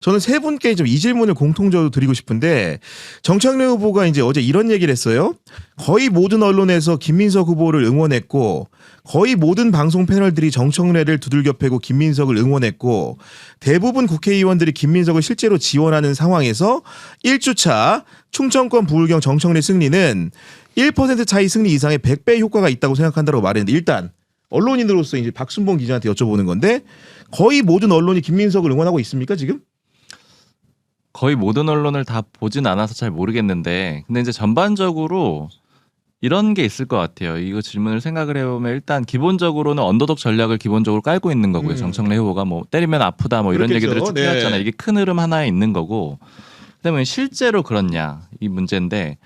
저는 세 분께 좀 이 질문을 공통적으로 드리고 싶은데 정청래 후보가 이제 어제 이런 얘기를 했어요. 거의 모든 언론에서 김민석 후보를 응원했고 거의 모든 방송 패널들이 정청래를 두들겨 패고 김민석을 응원했고 대부분 국회의원들이 김민석을 실제로 지원하는 상황에서 1주차 충청권 부울경 정청래 승리는 1% 차이 승리 이상의 100배 효과가 있다고 생각한다고 말했는데 일단 언론인으로서 이제 박순봉 기자한테 여쭤보는 건데 거의 모든 언론이 김민석을 응원하고 있습니까 지금? 거의 모든 언론을 다 보진 않아서 잘 모르겠는데 근데 이제 전반적으로 이런 게 있을 것 같아요. 이거 질문을 생각을 해보면 일단 기본적으로는 언더독 전략을 기본적으로 깔고 있는 거고요. 정청래 후보가 뭐 때리면 아프다 뭐 이런 그렇겠죠. 얘기들을 쭉 네. 해왔잖아요. 이게 큰 흐름 하나에 있는 거고 그다음에 실제로 그렇냐 이 문제인데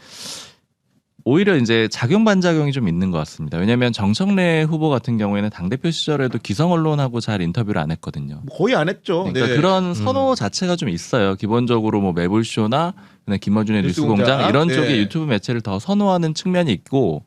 오히려 이제 작용반작용이 좀 있는 것 같습니다. 왜냐하면 정청래 후보 같은 경우에는 당대표 시절에도 기성 언론하고 잘 인터뷰를 안 했거든요. 거의 안 했죠. 그러니까 네. 그런 선호 자체가 좀 있어요. 기본적으로 뭐 매불쇼나 그냥 김어준의 뉴스공장. 뉴스공장 이런 네. 쪽의 유튜브 매체를 더 선호하는 측면이 있고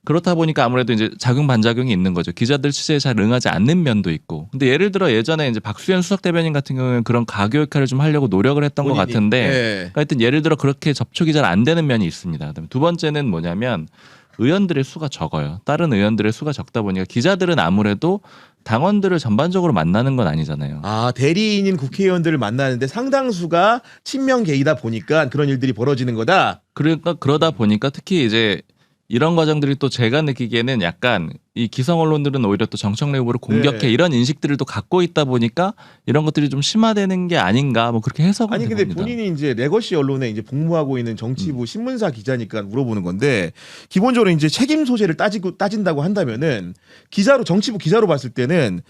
그렇다 보니까 아무래도 이제 작용 반작용이 있는 거죠. 기자들 취재에 잘 응하지 않는 면도 있고. 근데 예를 들어 예전에 이제 박수현 수석 대변인 같은 경우는 그런 가교 역할을 좀 하려고 노력을 했던 것 같은데 네. 하여튼 예를 들어 그렇게 접촉이 잘 안 되는 면이 있습니다. 그다음에 두 번째는 뭐냐면 의원들의 수가 적어요. 다른 의원들의 수가 적다 보니까 기자들은 아무래도 당원들을 전반적으로 만나는 건 아니잖아요. 아 대리인인 국회의원들을 만나는데 상당수가 친명 계이다 보니까 그런 일들이 벌어지는 거다. 그러니까 그러다 보니까 특히 이제 이런 과정들이 또 제가 느끼기에는 약간 이 기성 언론들은 오히려 또 정청래 후보를 공격해 네. 이런 인식들을 또 갖고 있다 보니까 이런 것들이 좀 심화되는 게 아닌가 뭐 그렇게 해석은 아니 근데 해봅니다. 본인이 이제 레거시 언론에 이제 복무하고 있는 정치부 신문사 기자니까 물어보는 건데 기본적으로 이제 책임 소재를 따진다고 한다면은 기자로 정치부 기자로 봤을 때는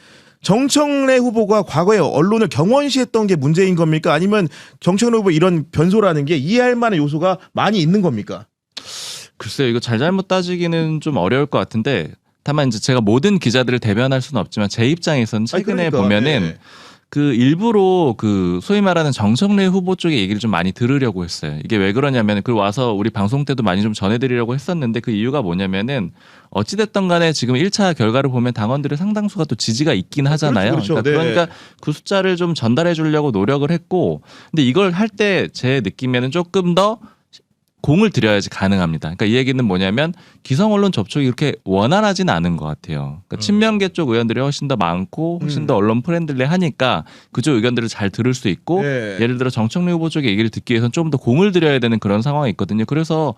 정청래 후보가 과거에 언론을 경원시했던 게 문제인 겁니까? 아니면 정청래 후보 이런 변소라는 게 이해할 만한 요소가 많이 있는 겁니까? 글쎄요, 이거 잘잘못 따지기는 좀 어려울 것 같은데 다만 이제 제가 모든 기자들을 대변할 수는 없지만 제 입장에서는 최근에 그러니까, 보면은 네. 그 일부러 그 소위 말하는 정청래 후보 쪽의 얘기를 좀 많이 들으려고 했어요. 이게 왜 그러냐면 그 와서 우리 방송 때도 많이 좀 전해드리려고 했었는데 그 이유가 뭐냐면은 어찌됐든 간에 지금 1차 결과를 보면 당원들의 상당수가 또 지지가 있긴 하잖아요. 그렇죠. 네. 그러니까 그 숫자를 좀 전달해 주려고 노력을 했고 근데 이걸 할 때 제 느낌에는 조금 더 공을 들여야지 가능합니다. 그러니까 이 얘기는 뭐냐면 기성 언론 접촉이 그렇게 원활하지는 않은 것 같아요. 그러니까 친명계 쪽 의원들이 훨씬 더 많고 훨씬 더 언론 프렌들리하니까 그쪽 의견들을 잘 들을 수 있고 네. 예를 들어 정청래 후보 쪽의 얘기를 듣기 위해서는 좀 더 공을 들여야 되는 그런 상황이 있거든요. 그래서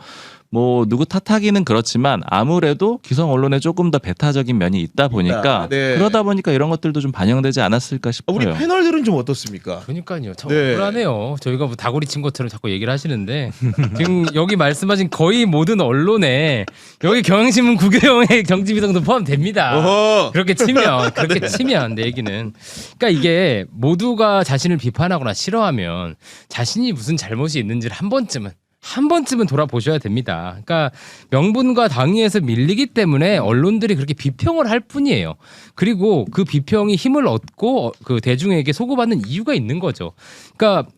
뭐 누구 탓하기는 그렇지만 아무래도 기성 언론에 조금 더 배타적인 면이 있다 보니까 네. 그러다 보니까 이런 것들도 좀 반영되지 않았을까 싶어요. 우리 패널들은 좀 어떻습니까? 그러니까요. 저 네. 억울하네요. 저희가 뭐 다구리 친 것처럼 자꾸 얘기를 하시는데 지금 여기 말씀하신 거의 모든 언론에 여기 경향신문 구교영의 경지비성도 포함됩니다. 어허. 그렇게 치면 내 얘기는 그러니까 이게 모두가 자신을 비판하거나 싫어하면 자신이 무슨 잘못이 있는지를 한 번쯤은 돌아보셔야 됩니다. 그러니까 명분과 당위에서 밀리기 때문에 언론들이 그렇게 비평을 할 뿐이에요. 그리고 그 비평이 힘을 얻고 그 대중에게 소구받는 이유가 있는 거죠. 그러니까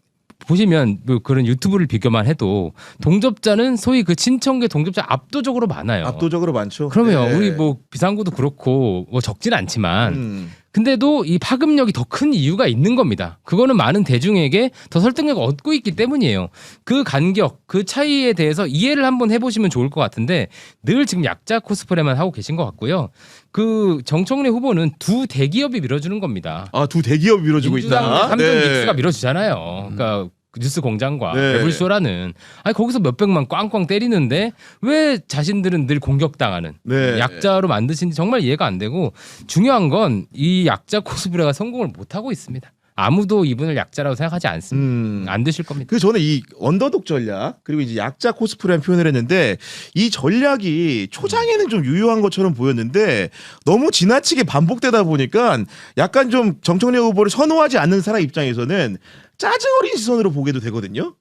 보시면 뭐 그런 유튜브를 비교만 해도 동접자는 소위 그 친청계 동접자 압도적으로 많아요. 압도적으로 많죠. 그러면 네. 우리 뭐 비상구도 그렇고 뭐 적진 않지만 근데도 이 파급력이 더 큰 이유가 있는 겁니다. 그거는 많은 대중에게 더 설득력을 얻고 있기 때문이에요. 그 간격, 그 차이에 대해서 이해를 한번 해보시면 좋을 것 같은데 늘 지금 약자 코스프레만 하고 계신 것 같고요. 그 정청래 후보는 두 대기업이 밀어주는 겁니다. 아, 두 대기업 밀어주고 민주당 있다. 삼성 닉스가 밀어주잖아요. 그러니까 뉴스 공장과 네. 매불쇼라는 아니 거기서 몇백만 꽝꽝 때리는데 왜 자신들은 늘 공격당하는 네. 약자로 만드신지 정말 이해가 안 되고 중요한 건 이 약자 코스프레가 성공을 못 하고 있습니다. 아무도 이분을 약자라고 생각하지 않습니다. 안 되실 겁니다. 그래서 저는 이 언더독 전략 그리고 이제 약자 코스프레라는 표현을 했는데 이 전략이 초장에는 좀 유효한 것처럼 보였는데 너무 지나치게 반복되다 보니까 약간 좀 정청래 후보를 선호하지 않는 사람 입장에서는 짜증 어린 시선으로 보게도 되거든요.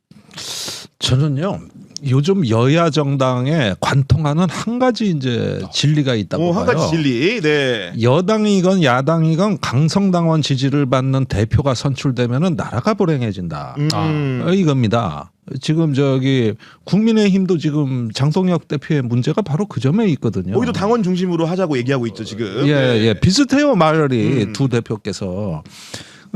저는요 요즘 여야 정당에 관통하는 한 가지 이제 진리가 있다고 봐요. 한 가지 진리. 네. 여당이건 야당이건 강성당원 지지를 받는 대표가 선출되면은 나라가 불행해진다. 이겁니다. 지금 저기 국민의힘도 지금 장성혁 대표의 문제가 바로 그 점에 있거든요. 거기도 당원 중심으로 하자고 얘기하고 있죠 지금. 예, 비슷해요 말이 두 대표께서.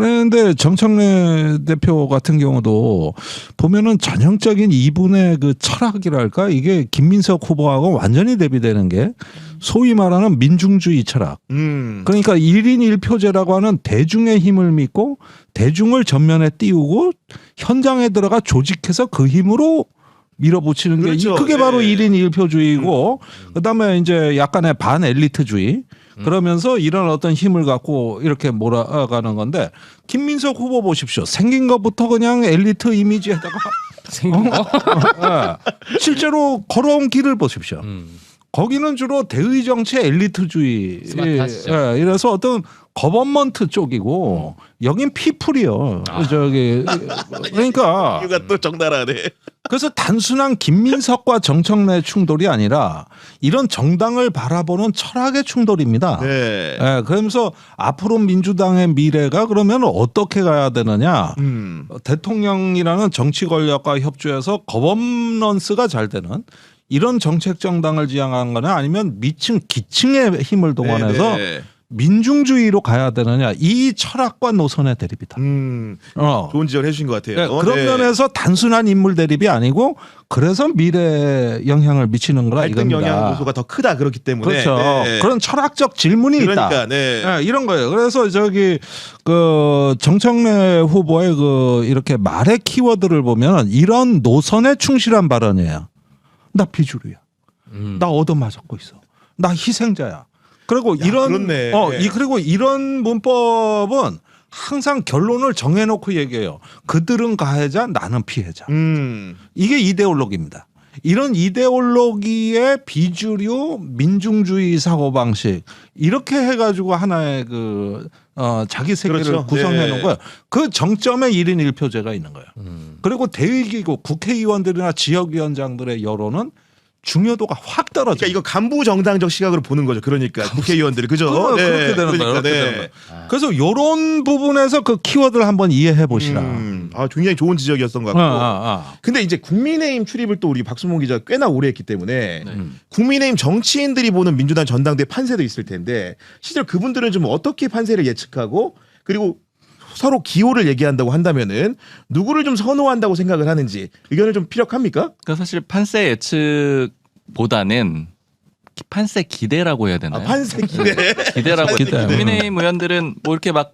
그런데 정청래 대표 같은 경우도 보면은 전형적인 이분의 그 철학이랄까 이게 김민석 후보하고 완전히 대비되는 게 소위 말하는 민중주의 철학. 그러니까 1인 1표제라고 하는 대중의 힘을 믿고 대중을 전면에 띄우고 현장에 들어가 조직해서 그 힘으로 밀어붙이는 그렇죠. 게 그게 바로 네. 1인 1표주의고 그다음에 이제 약간의 반엘리트주의 그러면서 이런 어떤 힘을 갖고 이렇게 몰아가는 건데 김민석 후보 보십시오. 생긴 것부터 그냥 엘리트 이미지에다가 생긴 거? 예. 실제로 걸어온 길을 보십시오. 거기는 주로 대의 정치 엘리트주의. 스마트하시죠. 예, 이래서 어떤 거버먼트 쪽이고 여긴 피플이요. 저기 그러니까 이유가 또 적나라하네. 그래서 단순한 김민석과 정청래 충돌이 아니라 이런 정당을 바라보는 철학의 충돌입니다. 네. 예, 그러면서 앞으로 민주당의 미래가 그러면 어떻게 가야 되느냐. 대통령이라는 정치 권력과 협조해서 거버넌스가 잘 되는 이런 정책 정당을 지향하는 거냐 아니면 미층 기층의 힘을 동원해서 네. 민중주의로 가야 되느냐 이 철학과 노선의 대립이다. 좋은 지적을 해주신 것 같아요. 네, 그런 면에서 단순한 인물 대립이 아니고 그래서 미래에 영향을 미치는 거라 갈등 이겁니다. 영향 요소가 더 크다 그렇기 때문에. 그렇죠. 네. 그런 철학적 질문이 그러니까 있다. 네. 네, 이런 거예요. 그래서 저기 그 정청래 후보의 그 이렇게 말의 키워드를 보면 이런 노선에 충실한 발언이에요. 나 비주류야. 나 얻어맞았고 있어. 나 희생자야. 그리고 이런 그렇네. 그리고 이런 문법은 항상 결론을 정해놓고 얘기해요. 그들은 가해자, 나는 피해자. 이게 이데올로기입니다. 이런 이데올로기의 비주류 민중주의 사고방식 이렇게 해가지고 하나의 그 자기 세계를 그렇죠. 구성해 놓은 네. 거예요. 그 정점에 1인 1표제가 있는 거예요. 그리고 대의기구 국회의원들이나 지역위원장들의 여론은 중요도가 확 떨어져요. 그러니까 이거 간부 정당적 시각으로 보는 거죠. 그러니까 국회의원들이 그죠? 그렇게 되는 거예요. 그렇게 되는 거예요. 그래서 이런 부분에서 그 키워드를 한번 이해해 보시라. 굉장히 좋은 지적이었던 것 같고. 근데 이제 국민의힘 출입을 또 우리 박수몽 기자가 꽤나 오래 했기 때문에 국민의힘 정치인들이 보는 민주당 전당대 판세도 있을 텐데 실제로 그분들은 좀 어떻게 판세를 예측하고 그리고 서로 기호를 얘기한다고 한다면은 누구를 좀 선호한다고 생각을 하는지 의견을 좀 피력합니까? 그러니까 사실 판세 예측보다는 판세 기대라고 해야 되나요? 판세 기대. 기대라고. 기대. 국민의힘 의원들은 뭐 이렇게 막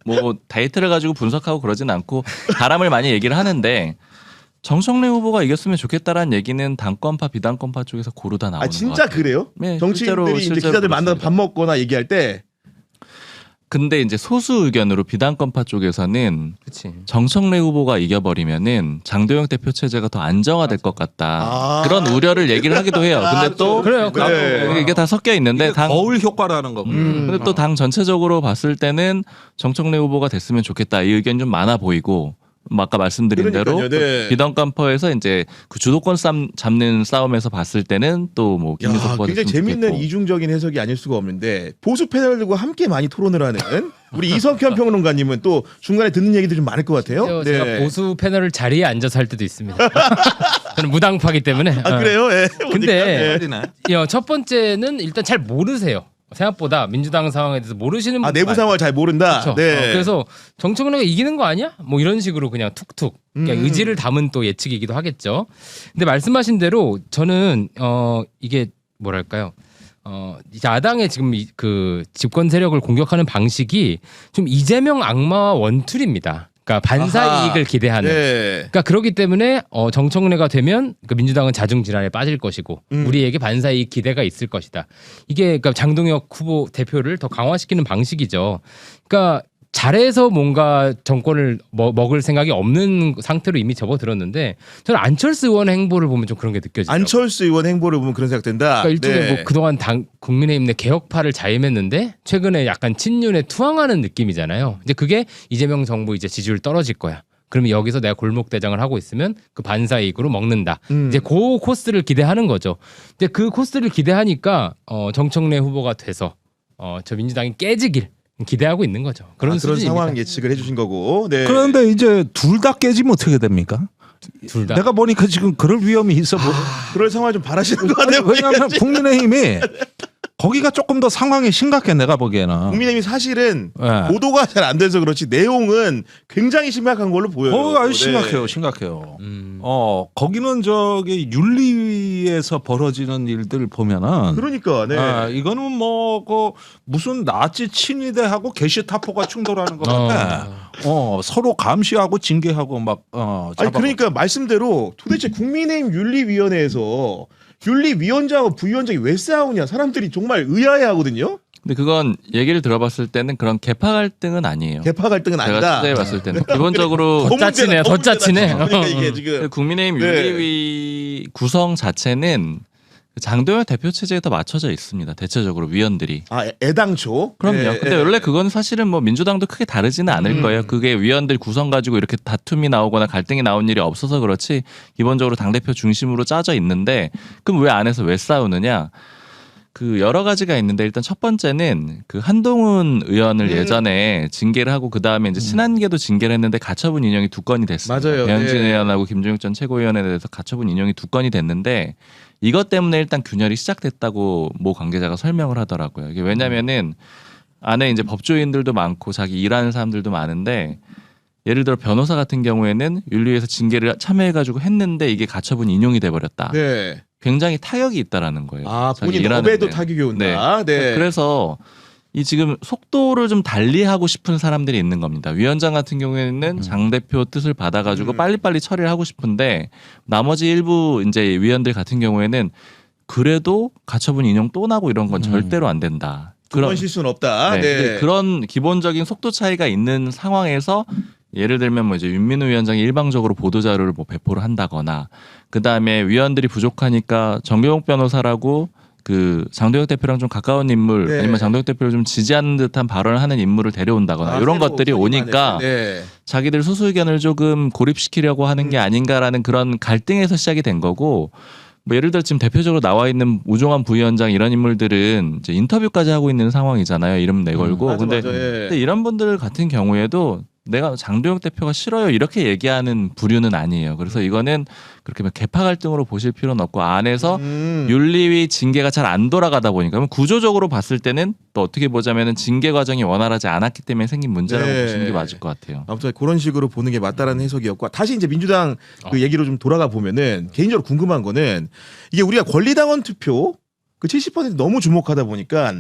뭐 데이터를 가지고 분석하고 그러진 않고 바람을 많이 얘기를 하는데 정청래 후보가 이겼으면 좋겠다라는 얘기는 당권파 비당권파 쪽에서 고루 다 나오는 것 진짜 같아요. 그래요? 네, 정치인들이 이제 기자들 만나서 밥 먹거나 얘기할 때 근데 이제 소수 의견으로 비당권파 쪽에서는 그치. 정청래 후보가 이겨버리면은 장도영 대표 체제가 더 안정화될 것 같다. 그런 우려를 얘기를 하기도 해요. 근데 또 그래요. 네. 이게 다 섞여 있는데 이게 거울 효과라는 거군요. 근데 또 당 전체적으로 봤을 때는 정청래 후보가 됐으면 좋겠다. 이 의견 좀 많아 보이고 아까 말씀드린 그러니까요. 대로 네. 비당권파에서 이제 그 주도권 잡는 싸움에서 봤을 때는 또 뭐 김민석 후보가 굉장히 됐으면 재밌는 좋겠고. 이중적인 해석이 아닐 수가 없는데 보수 패널들과 함께 많이 토론을 하는 우리 이석현 평론가님은 또 중간에 듣는 얘기들이 좀 많을 것 같아요. 제가 보수 패널을 자리에 앉아서 할 때도 있습니다. 저는 무당파기 때문에. 그래요? 예. 근데 보니까, 첫 번째는 일단 잘 모르세요. 생각보다 민주당 상황에 대해서 모르시는 분들 내부 많아요. 상황을 잘 모른다. 그렇죠. 네. 그래서 정청래가 이기는 거 아니야? 뭐 이런 식으로 그냥 툭툭 그냥 의지를 담은 또 예측이기도 하겠죠. 근데 말씀하신 대로 저는 이게 뭐랄까요? 야당의 지금 그 집권 세력을 공격하는 방식이 좀 이재명 악마와 원툴입니다. 그러니까 반사 아하. 이익을 기대하는. 네. 그러니까 그렇기 때문에 정청래가 되면 그 민주당은 자중질환에 빠질 것이고 우리에게 반사이익 기대가 있을 것이다. 이게 그러니까 장동혁 후보 대표를 더 강화시키는 방식이죠. 그러니까 잘해서 뭔가 정권을 먹을 생각이 없는 상태로 이미 접어들었는데 저는 안철수 의원의 행보를 보면 좀 그런 게 느껴지죠. 안철수 의원 행보를 보면 그런 생각된다. 그러니까 일종의 네. 뭐 그동안 국민의힘 내 개혁파를 자임했는데 최근에 약간 친윤에 투항하는 느낌이잖아요. 이제 그게 이재명 정부 이제 지지율 떨어질 거야. 그러면 여기서 내가 골목 대장을 하고 있으면 그 반사이익으로 먹는다. 이제 그 코스를 기대하는 거죠. 근데 그 코스를 기대하니까 정청래 후보가 돼서 저 민주당이 깨지길 기대하고 있는 거죠. 그런 그런 수준입니다. 상황 예측을 해주신 거고. 네. 그런데 이제 둘 다 깨지면 어떻게 됩니까? 둘 다. 내가 보니까 지금 그럴 위험이 있어. 그럴 상황을 좀 바라시는 거 같아요. 왜냐하면 국민의힘이 거기가 조금 더 상황이 심각해 내가 보기에는. 국민의힘이 사실은 네. 보도가 잘 안 돼서 그렇지 내용은 굉장히 심각한 걸로 보여요. 아주 네. 심각해요, 심각해요. 거기는 저기 윤리위에서 벌어지는 일들 보면은. 그러니까 네. 이거는 뭐 무슨 나치 친위대하고 게시타포가 충돌하는 것 같아. 서로 감시하고 징계하고 막 아니 그러니까 말씀대로 도대체 국민의힘 윤리위원회에서 윤리위원장하고 부위원장이 왜 싸우냐 사람들이 정말 의아해하거든요. 근데 그건 얘기를 들어봤을 때는 그런 개파 갈등은 아니에요. 개파 갈등은 제가 아니다. 취재해봤을 때는 기본적으로 더 짜치네, 더 짜치네. 그러니까 이게 지금 국민의힘 네. 윤리위 구성 자체는 장도연 대표 체제에 더 맞춰져 있습니다. 대체적으로 위원들이. 애당초. 그럼요. 네, 근데 원래 그건 사실은 뭐 민주당도 크게 다르지는 않을 거예요. 그게 위원들 구성 가지고 이렇게 다툼이 나오거나 갈등이 나온 일이 없어서 그렇지 기본적으로 당대표 중심으로 짜져 있는데 그럼 왜 안에서 왜 싸우느냐? 그 여러 가지가 있는데 일단 첫 번째는 그 한동훈 의원을 예전에 징계를 하고 그 다음에 이제 친한계도 징계를 했는데 가처분 인용이 2건이 됐습니다. 맞아요. 배현진 네. 의원하고 김종욱 전 최고위원에 대해서 가처분 인용이 2건이 됐는데 이것 때문에 일단 균열이 시작됐다고 모 관계자가 설명을 하더라고요. 이게 왜냐면은 안에 이제 법조인들도 많고 자기 일하는 사람들도 많은데 예를 들어 변호사 같은 경우에는 윤리위에서 징계를 참여해가지고 했는데 이게 가처분 인용이 돼버렸다. 네. 굉장히 타격이 있다라는 거예요. 자기 본인 일하는데. 법에도 타격이 온다. 네. 그래서 이 지금 속도를 좀 달리하고 싶은 사람들이 있는 겁니다. 위원장 같은 경우에는 장 대표 뜻을 받아가지고 빨리빨리 처리를 하고 싶은데 나머지 일부 이제 위원들 같은 경우에는 그래도 가처분 인용 또 나고 이런 건 절대로 안 된다. 그런 실수는 없다. 네. 네. 그런 기본적인 속도 차이가 있는 상황에서 예를 들면 뭐 이제 윤민우 위원장이 일방적으로 보도 자료를 뭐 배포를 한다거나 그 다음에 위원들이 부족하니까 정경욱 변호사라고 그 장도혁 대표랑 좀 가까운 인물 네. 아니면 장도혁 대표를 좀 지지하는 듯한 발언을 하는 인물을 데려온다거나 이런 새로 것들이 선임하는. 오니까 네. 자기들 소수 의견을 조금 고립시키려고 하는 게 아닌가라는 그런 갈등에서 시작이 된 거고 뭐 예를 들어 지금 대표적으로 나와 있는 우종환 부위원장 이런 인물들은 이제 인터뷰까지 하고 있는 상황이잖아요. 이름 내걸고. 맞아, 근데, 맞아. 예. 근데 이런 분들 같은 경우에도 내가 장도혁 대표가 싫어요 이렇게 얘기하는 부류는 아니에요. 그래서 이거는 그렇게 막 개파 갈등으로 보실 필요는 없고 안에서 윤리위 징계가 잘 안 돌아가다 보니까 그럼 구조적으로 봤을 때는 또 어떻게 보자면은 징계 과정이 원활하지 않았기 때문에 생긴 문제라고 네. 보시는 게 맞을 것 같아요. 아무튼 그런 식으로 보는 게 맞다라는 해석이었고 다시 이제 민주당 그 얘기로 좀 돌아가 보면은 개인적으로 궁금한 거는 이게 우리가 권리당원 투표 그 70% 너무 주목하다 보니까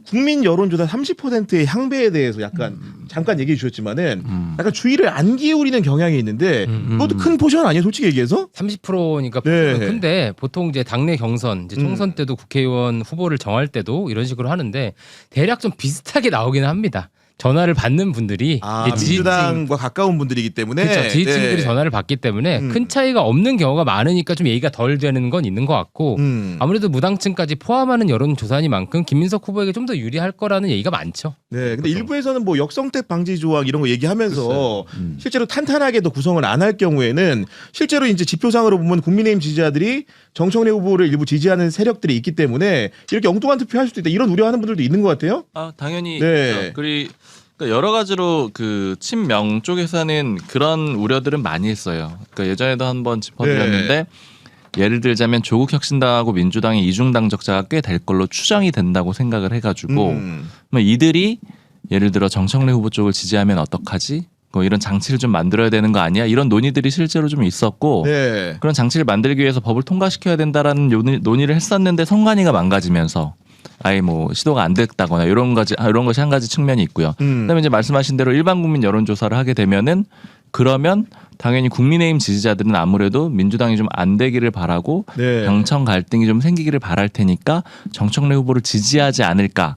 국민 여론조사 30%의 향배에 대해서 약간 잠깐 얘기해 주셨지만은 약간 주의를 안 기울이는 경향이 있는데 그것도 큰 포션 아니에요, 솔직히 얘기해서? 30%니까 네. 근데 보통 이제 당내 경선, 이제 총선 때도 국회의원 후보를 정할 때도 이런 식으로 하는데 대략 좀 비슷하게 나오기는 합니다. 전화를 받는 분들이 이제 민주당과 가까운 분들이기 때문에 그렇죠. 지지층들이 네. 전화를 받기 때문에 큰 차이가 없는 경우가 많으니까 좀 얘기가 덜 되는 건 있는 것 같고 아무래도 무당층까지 포함하는 여론조사니만큼 김민석 후보에게 좀 더 유리할 거라는 얘기가 많죠. 네, 근데 일부에서는 뭐 역성택 방지 조항 이런 거 얘기하면서 실제로 탄탄하게 더 구성을 안 할 경우에는 실제로 이제 지표상으로 보면 국민의힘 지지자들이 정청래 후보를 일부 지지하는 세력들이 있기 때문에 이렇게 엉뚱한 투표할 수도 있다 이런 우려하는 분들도 있는 것 같아요. 아 당연히 네. 그러니까 여러 가지로 그 친명 쪽에서는 그런 우려들은 많이 했어요. 그러니까 예전에도 한번 짚어드렸는데 예를 들자면 조국 혁신당하고 민주당의 이중당 적자가 꽤 될 걸로 추정이 된다고 생각을 해가지고 뭐 이들이 예를 들어 정청래 후보 쪽을 지지하면 어떡하지? 뭐 이런 장치를 좀 만들어야 되는 거 아니야? 이런 논의들이 실제로 좀 있었고 네. 그런 장치를 만들기 위해서 법을 통과시켜야 된다라는 논의를 했었는데 선관위가 망가지면서 아예 뭐 시도가 안 됐다거나 이런 것이 한 가지 측면이 있고요. 그다음에 이제 말씀하신 대로 일반 국민 여론조사를 하게 되면은 그러면 당연히 국민의힘 지지자들은 아무래도 민주당이 좀 안 되기를 바라고 네. 당청 갈등이 좀 생기기를 바랄 테니까 정청래 후보를 지지하지 않을까.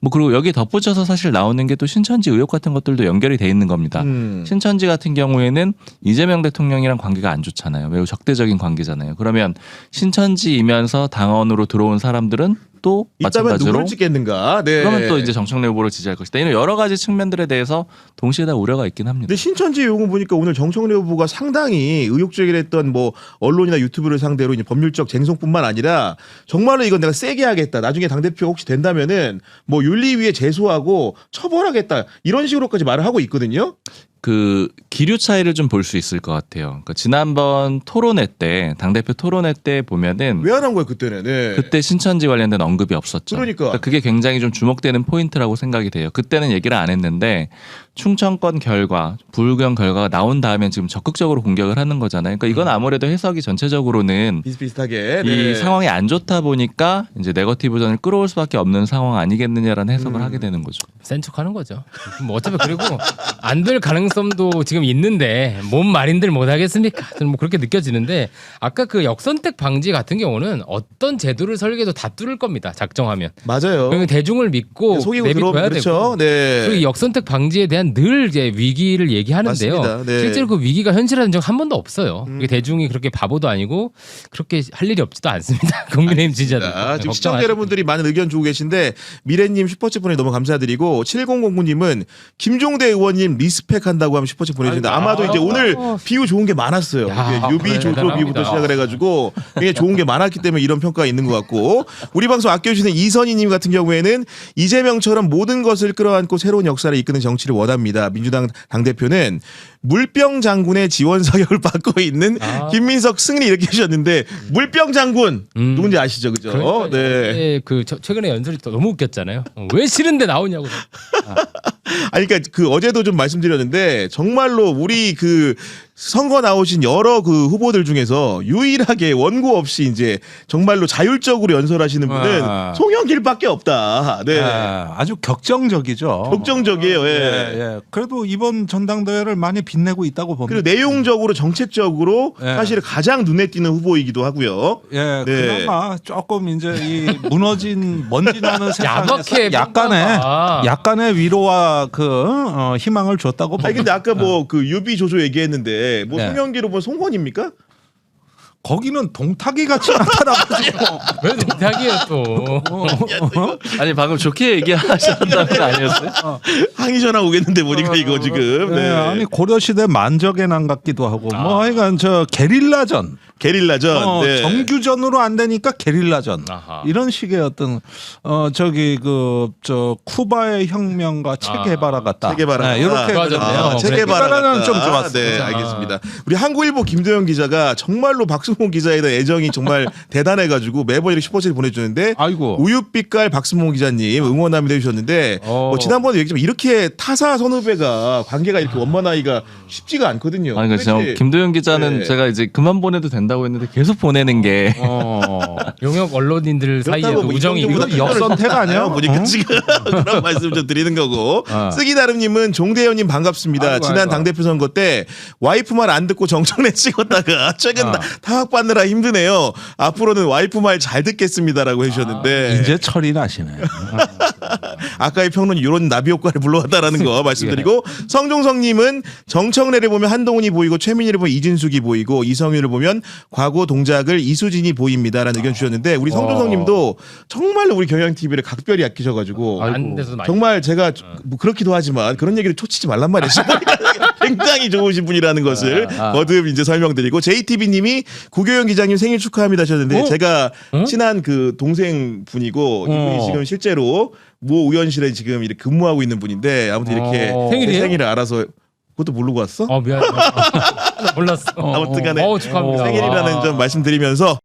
뭐 그리고 여기 덧붙여서 사실 나오는 게 또 신천지 의혹 같은 것들도 연결이 돼 있는 겁니다. 신천지 같은 경우에는 이재명 대통령이랑 관계가 안 좋잖아요. 매우 적대적인 관계잖아요. 그러면 신천지이면서 당원으로 들어온 사람들은 또 있다면 마찬가지로 누구를 찍겠는가? 네. 그러면 또 이제 정청래 후보를 지지할 것이다. 이런 여러 가지 측면들에 대해서 동시에 다 우려가 있긴 합니다. 근데 신천지 의혹은 보니까 오늘 정청래 후보가 상당히 의혹 제기를 했던 뭐 언론이나 유튜브를 상대로 이제 법률적 쟁송뿐만 아니라 정말로 이건 내가 세게 하겠다. 나중에 당대표 혹시 된다면은 뭐 윤리위에 제소하고 처벌하겠다. 이런 식으로까지 말을 하고 있거든요. 그 기류 차이를 좀 볼 수 있을 것 같아요. 그러니까 지난번 토론회 때 당대표 토론회 때 보면은 왜 안 한 거야 그때는? 네. 그때 신천지 관련된 언급이 없었죠. 그러니까. 그게 굉장히 좀 주목되는 포인트라고 생각이 돼요. 그때는 얘기를 안 했는데 충청권 결과, 불구경 결과가 나온 다음에 지금 적극적으로 공격을 하는 거잖아요. 그러니까 이건 아무래도 해석이 전체적으로는 비슷비슷하게 이 상황이 안 좋다 보니까 이제 네거티브전을 끌어올 수밖에 없는 상황 아니겠느냐라는 해석을 하게 되는 거죠. 센 척하는 거죠. 뭐 어차피 그리고 안 될 가능성도 지금 있는데 뭔 말인들 못 하겠습니까? 저는 뭐 그렇게 느껴지는데 아까 그 역선택 방지 같은 경우는 어떤 제도를 설계도 다 뚫을 겁니다. 작정하면. 맞아요. 그러면 대중을 믿고 속이고 내비둬야 들어오면 되고. 그렇죠. 네. 그리고 이 역선택 방지에 대한 늘 이제 위기를 얘기하는데요. 맞습니다. 네. 실제로 그 위기가 현실화된 적 한 번도 없어요. 이게 대중이 그렇게 바보도 아니고 그렇게 할 일이 없지도 않습니다. 국민의힘 지지자들. 지금 시청자 여러분들이 많은 의견 주고 계신데 미래님 슈퍼챗 보내 너무 감사드리고 7009님은 김종대 의원님 리스펙한다고 하면 슈퍼챗 보내주는데 아마도 이제 오늘 비유 좋은 게 많았어요. 야, 이게 유비 조조 대단합니다. 비유부터 시작을 해가지고 굉장히 좋은 게 많았기 때문에 이런 평가가 있는 것 같고 우리 방송 아껴주시는 이선희님 같은 경우에는 이재명처럼 모든 것을 끌어안고 새로운 역사를 이끄는 정치를 원합니다. 민주당 당대표는 물병 장군의 지원 사격을 받고 있는 김민석 승리 이렇게 하셨는데 물병 장군 누군지 아시죠, 그죠? 그러니까 네. 최근에 연설이 또 너무 웃겼잖아요. 왜 싫은데 나오냐고. 아니 그러니까 그 어제도 좀 말씀드렸는데 정말로 우리 그 선거 나오신 여러 그 후보들 중에서 유일하게 원고 없이 이제 정말로 자율적으로 연설하시는 분은 송영길밖에 없다. 네. 아주 격정적이죠. 걱정적이에요. 예. 예. 그래도 이번 전당대회를 많이 빛내고 있다고 봅니다. 그리고 내용적으로 정책적으로 예. 사실 가장 눈에 띄는 후보이기도 하고요. 예, 네. 그나마 조금 이제 이 무너진 먼지 나는 야박해, 세상에서 약간의 위로와 그 희망을 줬다고 봅니다. 아니 근데 아까 뭐 그 유비 조조 얘기했는데 뭐 네. 송영길 후보 송건입니까? 거기는 동탁이 같이 나타나가지고 왜 농탁이에요 또. 아니 방금 좋게 얘기하셨다는 거 아니었어요? 항의 전화 오겠는데 보니까 이거 지금. 네, 아니 고려시대 만적의 난 같기도 하고 뭐 하여간 저 게릴라전 게릴라전. 네. 정규전으로 안 되니까 게릴라전 아하. 이런 식의 어떤 저기 그 저 쿠바의 혁명과 체게바라 같다. 체게바라. 네, 이렇게 좋아졌네요. 체게바라는 좀 좋았어요. 네, 알겠습니다. 우리 한국일보 김도영 기자가 정말로 박수홍 기자에 대한 애정이 정말 대단해가지고 매번 이렇게 슈퍼챗 보내주는데 아이고. 우유빛깔 박수홍 기자님 응원합니다 해주셨는데 뭐 지난번에 얘기했지만 이렇게 타사 선후배가 관계가 이렇게 원만하기가 쉽지가 않거든요. 아니 그러니까 도대체 김도영 기자는 네. 제가 이제 그만 보내도 된다고 했는데 계속 보내는 게 용역 언론인들 사이에도 뭐 우정이 이거 있거든요. 역선택 아니야? 보니까 지금 그런 말씀 좀 드리는 거고 쓰기다름님은 종대현님 반갑습니다. 아이고, 지난 아이고. 당대표 선거 때 와이프 말 안 듣고 정청래 찍었다가 최근 타박받느라 힘드네요. 앞으로는 와이프 말 잘 듣겠습니다라고 해주셨는데 이제 철이 나시네. 아까의 평론 이런 나비 효과를 불러왔다라는 거 말씀드리고 성종성님은 정청래를 보면 한동훈이 보이고 최민희를 보면 이진숙이 보이고 이성윤을 보면 과거 동작을 이수진이 보입니다라는 의견 주셨는데 우리 성종성님도 정말로 우리 경향TV를 각별히 아끼셔가지고 안 돼서 많이. 정말 제가 뭐 그렇기도 하지만 그런 얘기를 초치지 말란 말이에요. 굉장히 좋으신 분이라는 것을 거듭 이제 설명드리고 JTB님이 구교영 기자님 생일 축하합니다 하셨는데 제가 친한 그 동생 분이고 이분이 지금 실제로 모 의원실에 지금 이렇게 근무하고 있는 분인데 아무튼 이렇게 제 생일이에요? 생일을 알아서 그것도 모르고 왔어? 미안. 몰랐어. 아무튼간에 축하합니다. 생일이라는 점 말씀드리면서